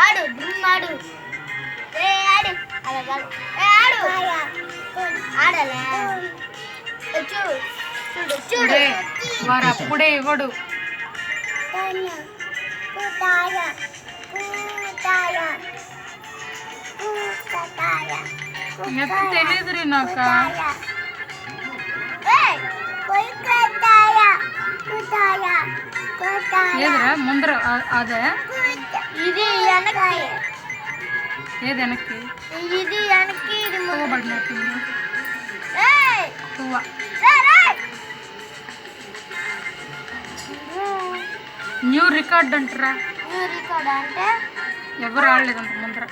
ఆడు ఆడు ఏ ఆడు అలా కాదు ఏ ఆడు ఆడలే చూడు చూడు చూడు వారు అప్పుడే ఇవ్వడు. తెలియదు నాక ఏదిరా ముందర అదే ఇది వెనక్కి ఏది వెనక్కి ఇది వెనక్కి ఇది పువ్వబడినట్టుంది. పువ్వ న్యూ రికార్డ్ అంటారా? న్యూ రికార్డ్ అంటే ఎవరు ఆడలేదంట ముందర.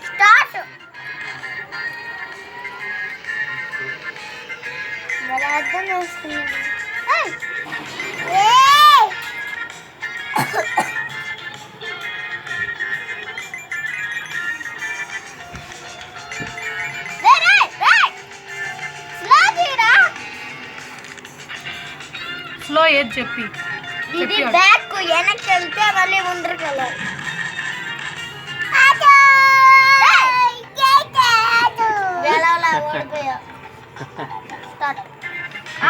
స్టార్ట్ ఎలా అర్థం చేసుకున్నాను. స్లో ఏది చెప్పి ఇది బ్యాక్ వెనక్కి వెళ్తే మళ్ళీ ముందరికి వెళ్ళాలి.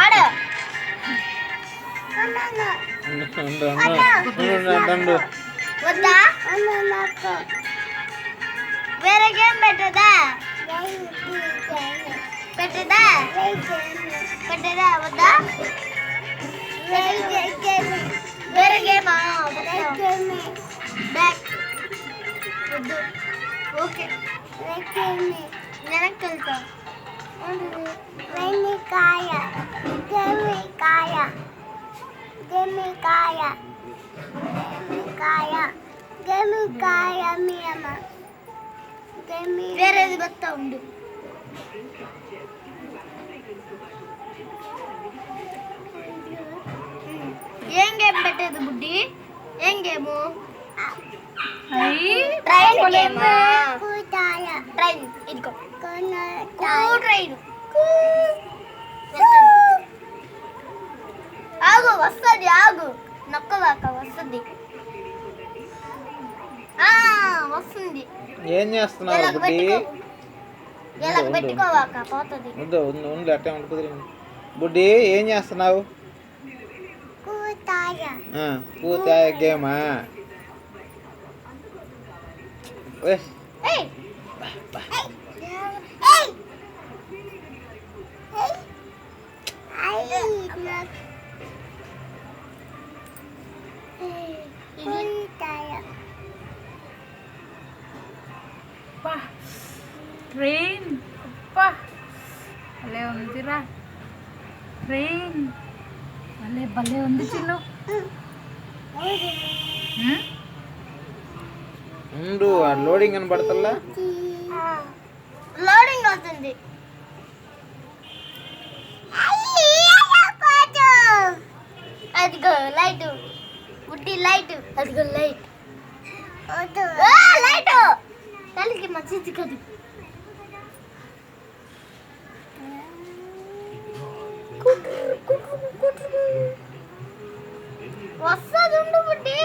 ఆడు వద్దా వేరే గేమ్ పెట్టదా పెట్టదా పెట్టదా వద్దా వేరే గేమ్ బ్యాక్ వద్దు ఓకే వెనక్కి వెళ్తాం. వెనికాయ గెమికాయ గెమికాయ గెమికాయ గెమికాయ మీ అమ్మ వేరేది బస్తా ఉండు. ఏం గేమ్ పెట్టేది బుడ్డి? ఏం గేము? Train game. ట్రైన్ ఇదిగో ట్రైన్ ఆగు వస్తుంది ఆగు నొక్కవాక వస్తుంది వస్తుంది. ఏం చేస్తున్నావు ఇలా పెట్టుకోవాక పోతుంది. అట్టే ఉంటుంది బుడ్డి. ఏం చేస్తున్నావు? పూతాయ గేమా? ట్రైన్ భలే ఉందిరా. ట్రైన్ భలే భలే ఉంది చిన్ను. ఉండు లోడింగ్ అని పడతల్లా. లోడింగ్ అవుతుంది. అదిగో లైట్ బుడ్డి లైట్ అదిగో లైట్ లైట్ తల్లికి మంచిది కాదు. వస్తుంది ఉండు బుడ్డి.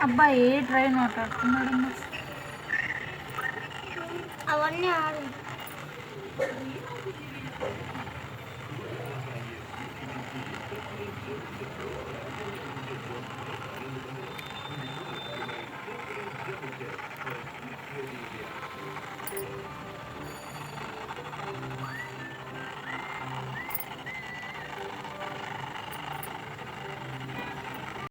అబ్బా ఏ ట్రైన్ ఆడుతున్నాడు. అవన్నీ ఆడు.